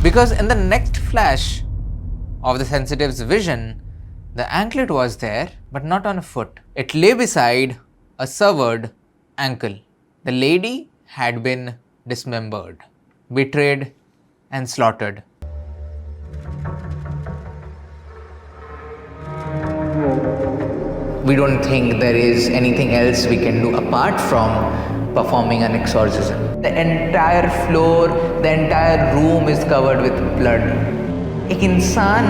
Because in the next flash of the sensitive's vision, the anklet was there, but not on a foot. It lay beside a severed ankle. The lady had been dismembered, betrayed, and slaughtered. We don't think there is anything else we can do apart from performing an exorcism. The entire floor, the entire room is covered with blood. एक इंसान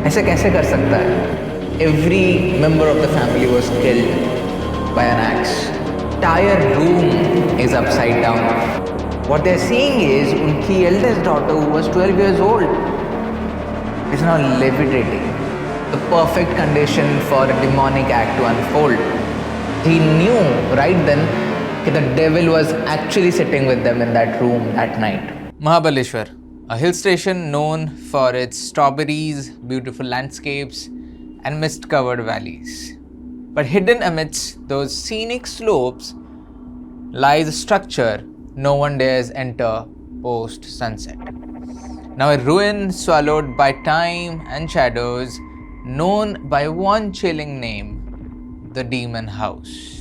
ऐसे कैसे कर सकता है? Every member of the family was killed by an axe. Entire room is upside down. What they're seeing is उनकी eldest daughter, who was 12 years old, is now levitating. The perfect condition for a demonic act to unfold. He knew right then that the devil was actually sitting with them in that room that night. Mahabaleshwar, a hill station known for its strawberries, beautiful landscapes, and mist-covered valleys. But hidden amidst those scenic slopes lies a structure no one dares enter post-sunset. Now a ruin swallowed by time and shadows, known by one chilling name, the Demon House.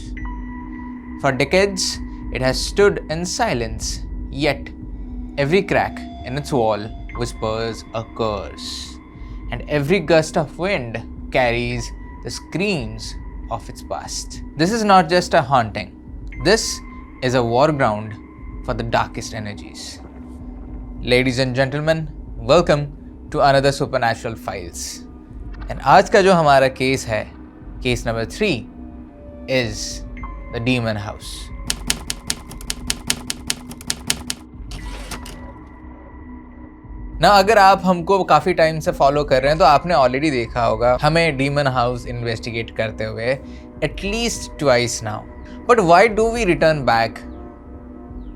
For decades, it has stood in silence, yet every crack in its wall whispers a curse, and every gust of wind carries the screams of its past. This is not just a haunting. This is a war ground for the darkest energies. Ladies and gentlemen, welcome to another Supernatural Files. And आज का जो हमारा case है, case number 3, is the Demon House. ना अगर आप हमको काफ़ी टाइम से फॉलो कर रहे हैं तो आपने ऑलरेडी देखा होगा हमें डीमन हाउस इन्वेस्टिगेट करते हुए at least twice now. But why do we return back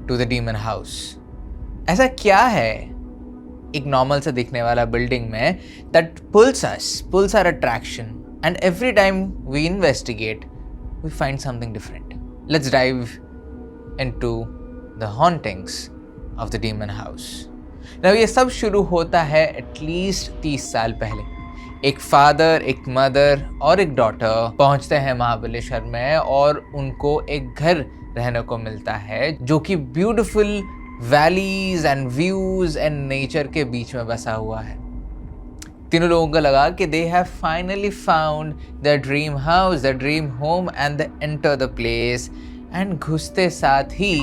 to the demon house? ऐसा क्या है एक नॉर्मल से दिखने वाला बिल्डिंग में that pulls our attraction, and every time we investigate we find something different. Let's dive into the hauntings of the demon house. Now, ये सब शुरू होता है एटलीस्ट 30 साल पहले. एक फादर, एक मदर और एक डॉटर पहुंचते हैं महाबलेश्वर में और उनको एक घर रहने को मिलता है जो कि beautiful valleys and views and nature के बीच में बसा हुआ है. तीनों लोगों को लगा कि they have finally found the dream house, the dream home, and they enter the place. And घुसते साथ ही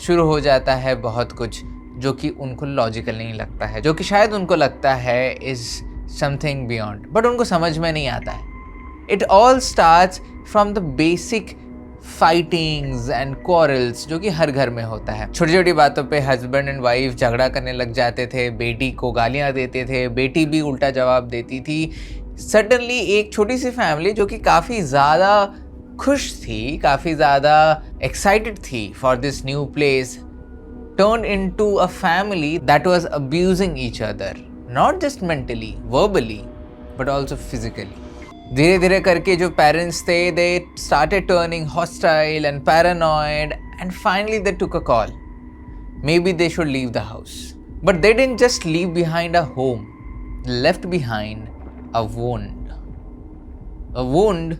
शुरू हो जाता है बहुत कुछ जो कि उनको लॉजिकल नहीं लगता है, जो कि शायद उनको लगता है इज समथिंग बियॉन्ड, बट उनको समझ में नहीं आता है. It all starts from the basic fightings and quarrels जो कि हर घर में होता है. छोटी छोटी बातों पे हस्बैंड एंड वाइफ झगड़ा करने लग जाते थे, बेटी को गालियां देते थे, बेटी भी उल्टा जवाब देती थी. सडनली एक छोटी सी फैमिली जो कि काफ़ी ज़्यादा खुश थी, काफ़ी ज़्यादा एक्साइटेड थी for this new place, turned into a family that was abusing each other, not just mentally, verbally, but also physically. धीरे धीरे करके जो parents थे, they started turning hostile and paranoid, and finally they took a call. Maybe they should leave the house. But they didn't just leave behind a home, they left behind a wound. A wound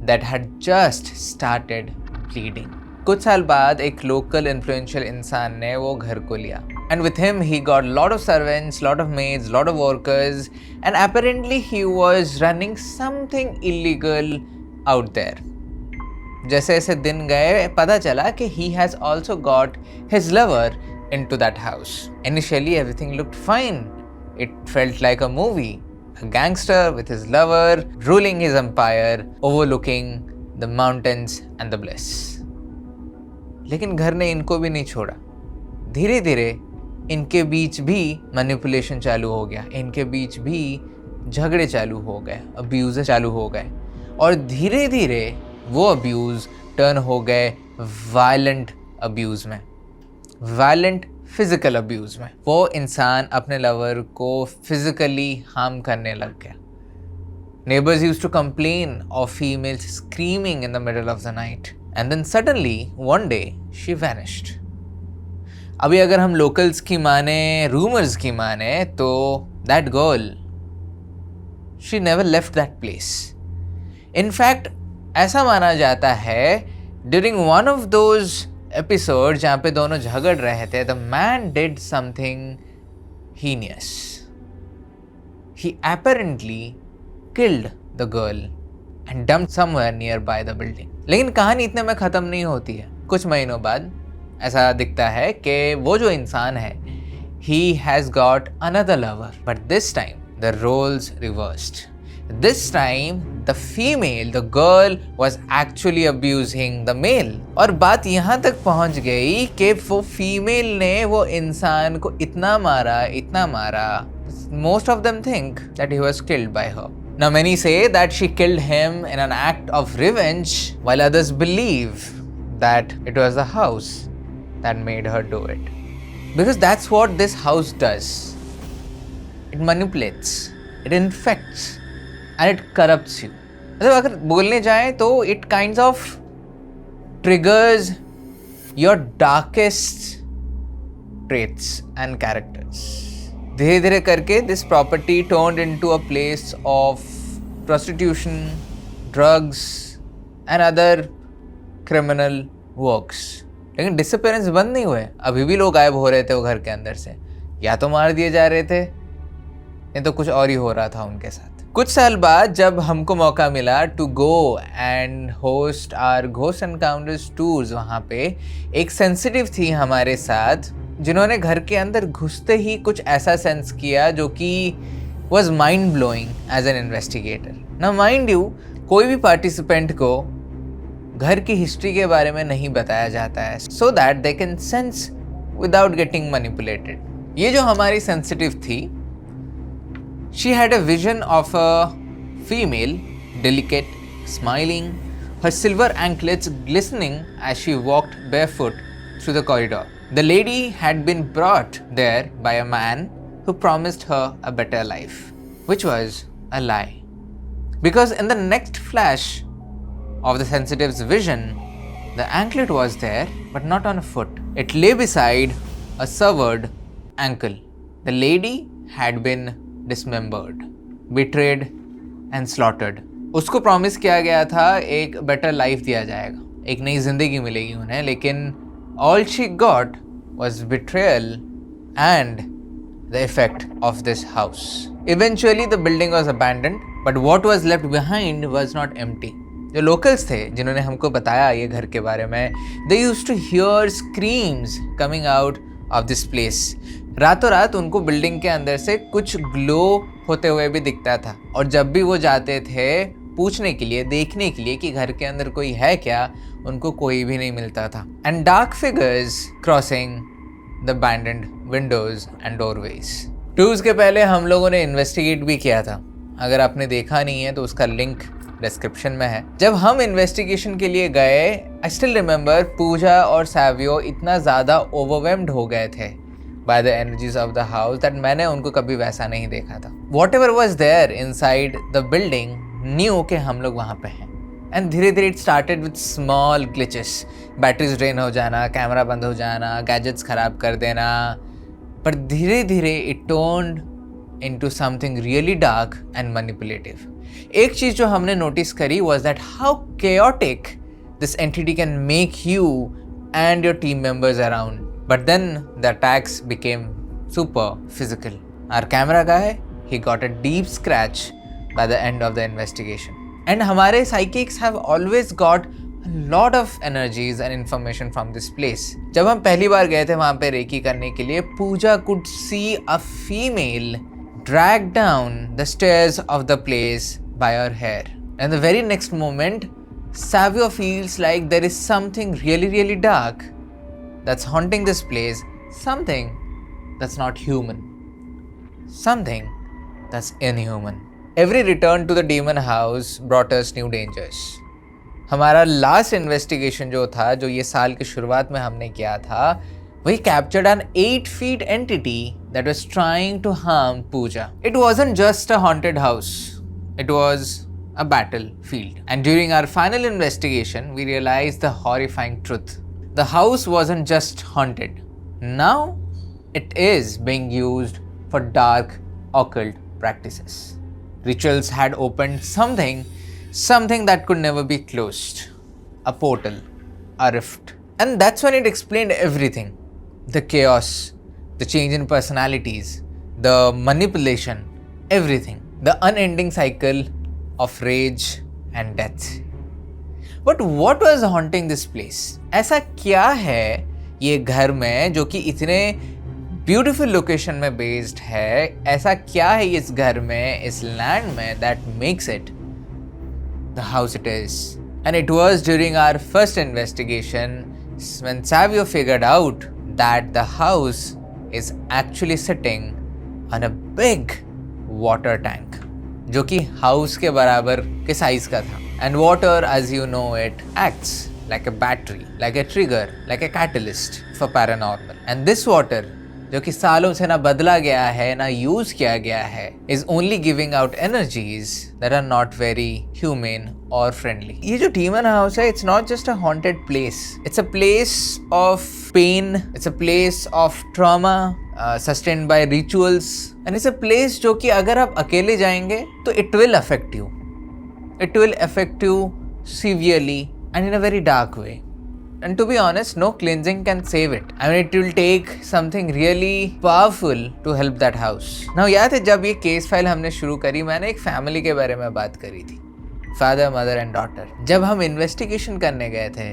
that had just started bleeding. कुछ साल बाद एक local influential इंसान ने वो घर को लिया, and with him he got lot of servants, lot of maids, lot of workers, and apparently he was running something illegal out there. जैसे जैसे दिन गए पता चला कि he has also got his lover into that house. Initially everything looked fine. It felt like a movie, a gangster with his lover ruling his empire, overlooking the mountains and the bliss. लेकिन घर ने इनको भी नहीं छोड़ा. धीरे धीरे इनके बीच भी मैनिपुलेशन चालू हो गया, इनके बीच भी झगड़े चालू हो गए, अब्यूज़ चालू हो गए, और धीरे धीरे वो अब्यूज़ टर्न हो गए वायलेंट अब्यूज़ में, वायलेंट फिजिकल अब्यूज़ में. वो इंसान अपने लवर को फिजिकली हार्म करने लग गया. Neighbors used to complain of females screaming in the middle of the night. And then suddenly, one day, she vanished. अभी अगर हम लोकल्स की माने, रूमर्स की माने, तो that girl, she never left that place. In fact ऐसा माना जाता है during one of those episode जहाँ पे दोनों झगड़ रहे थे, the man did something heinous. He apparently killed the girl and dumped somewhere nearby the building. लेकिन कहानी इतने में ख़त्म नहीं होती है. कुछ महीनों बाद ऐसा दिखता है कि वो जो इंसान है, he has got another lover, but this time the roles reversed. This time the female, the girl was actually abusing the male. और बात यहाँ तक पहुँच गई कि वो फीमेल ने वो इंसान को इतना मारा, most of them think that he was killed by her. Now many say that she killed him in an act of revenge, while others believe that it was the house that made her do it. Because that's what this house does. It manipulates, it infects, and it corrupts you. मतलब अगर बोलने जाए तो it kinds of triggers your darkest traits and characters. धीरे धीरे करके this property turned into a place of prostitution, drugs and other criminal works. लेकिन disappearance बंद नहीं हुए. अभी भी लोग गायब हो रहे थे वो घर के अंदर से. या तो मार दिए जा रहे थे, नहीं तो कुछ और ही हो रहा था उनके साथ. कुछ साल बाद जब हमको मौका मिला to go and host our ghost encounters tours, वहाँ पे एक सेंसिटिव थी हमारे साथ जिन्होंने घर के अंदर घुसते ही कुछ ऐसा सेंस किया जो कि was mind blowing as an investigator. ना माइंड यू, कोई भी पार्टिसिपेंट को घर की हिस्ट्री के बारे में नहीं बताया जाता है so that they can sense without getting manipulated. ये जो हमारी सेंसिटिव थी, she had a vision of a female, delicate, smiling, her silver anklets glistening as she walked barefoot through the corridor. The lady had been brought there by a man who promised her a better life, which was a lie. Because in the next flash of the sensitive's vision, the anklet was there, but not on a foot. It lay beside a severed ankle. The lady had been dismembered, betrayed and slaughtered. उसको promise किया गया था एक better life दिया जाएगा, एक नई जिंदगी मिलेगी उन्हें, लेकिन all she got was betrayal and the effect of this house. Eventually the building was abandoned, but what was left behind was not empty. जो locals थे जिन्होंने हमको बताया ये घर के बारे में, they used to hear screams coming out of this place. रातों रात उनको बिल्डिंग के अंदर से कुछ ग्लो होते हुए भी दिखता था, और जब भी वो जाते थे पूछने के लिए, देखने के लिए कि घर के अंदर कोई है क्या, उनको कोई भी नहीं मिलता था. And dark figures crossing the abandoned Windows and doorways. Tours के पहले हम लोगों ने इन्वेस्टिगेट भी किया था. अगर आपने देखा नहीं है तो उसका लिंक डिस्क्रिप्शन में है. जब हम इन्वेस्टिगेशन के लिए गए, आई स्टिल रिमेंबर पूजा और सैवियो इतना ज़्यादा ओवरवेल्म्ड हो गए थे by the energies of the house that मैंने उनको कभी वैसा नहीं देखा था. Whatever was there inside the building knew कि हम लोग वहाँ पे हैं. And धीरे धीरे it started with small glitches. Batteries drain हो जाना, कैमरा बंद हो जाना, गैजेट्स ख़राब कर देना. पर धीरे धीरे it turned into something really dark and manipulative. एक चीज़ जो हमने नोटिस करी was that how chaotic this entity can make you and your team members around. But then the attacks became super physical. Our camera guy, he got a deep scratch by the end of the investigation. And हमारे psychics have always got a lot of energies and information from this place. जब हम पहली बार गए थे वहाँ पे recce करने के लिए, पूजा could see a female dragged down the stairs of the place by her hair. And the very next moment, Savio feels like there is something really dark that's haunting this place, something that's not human, something that's inhuman. Every return to the demon house brought us new dangers. हमारा last investigation जो था, जो ये साल की शुरुआत में हमने किया था, वही captured an 8-feet entity that was trying to harm Pooja. It wasn't just a haunted house, it was a battlefield. And during our final investigation, we realized the horrifying truth. The house wasn't just haunted, Now it is being used for dark occult practices. Rituals had opened something that could never be closed. A portal, a rift. And that's when it explained everything. The chaos, the change in personalities, the manipulation, everything. The unending cycle of rage and death. But what was haunting this place? ऐसा क्या है ये घर में जो कि इतने beautiful location में बेस्ड है? ऐसा क्या है इस घर में, इस लैंड में that makes it the house it is? And it was during our first investigation when Savio figured out that the house is actually sitting on a big water tank जो कि हाउस के बराबर के size का था. And water, as you know it, acts like a battery, like a trigger, like a catalyst for paranormal. And this water, जो कि सालों से ना बदला गया है ना यूज किया गया है, is only giving out energies that are not very humane or friendly. ये जो demon house है, it's not just a haunted place. It's a place of pain. It's a place of trauma. Sustained by rituals, and it's a place जो कि अगर आप अकेले जाएंगे तो it will affect you. It will affect you severely and in a very dark way. And to be honest, no cleansing can save it. I mean, it will take something really powerful to help that house. Now याद है जब ये case file हमने शुरू करी, मैंने एक family के बारे में बात करी थी. Father, mother and daughter. जब हम इन्वेस्टिगेशन करने गए थे,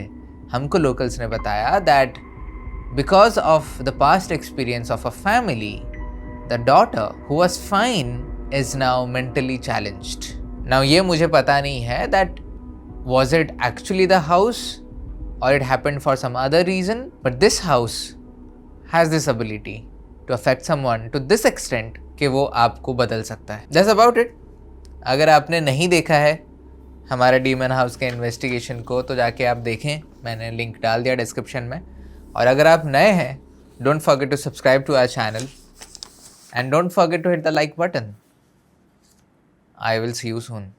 हमको लोकल्स ने बताया that because of the past experience of a family, the daughter who was fine is now mentally challenged. Now ये मुझे पता नहीं है that was it actually the house or it happened for some other reason, but this house has this ability to affect someone to this extent कि वो आपको बदल सकता है. That's about it. अगर आपने नहीं देखा है हमारे डीमन हाउस के इन्वेस्टिगेशन को तो जाके आप देखें, मैंने लिंक डाल दिया डिस्क्रिप्शन में. और अगर आप नए हैं, don't forget to subscribe to our channel and don't forget to hit the like button. I will see you soon.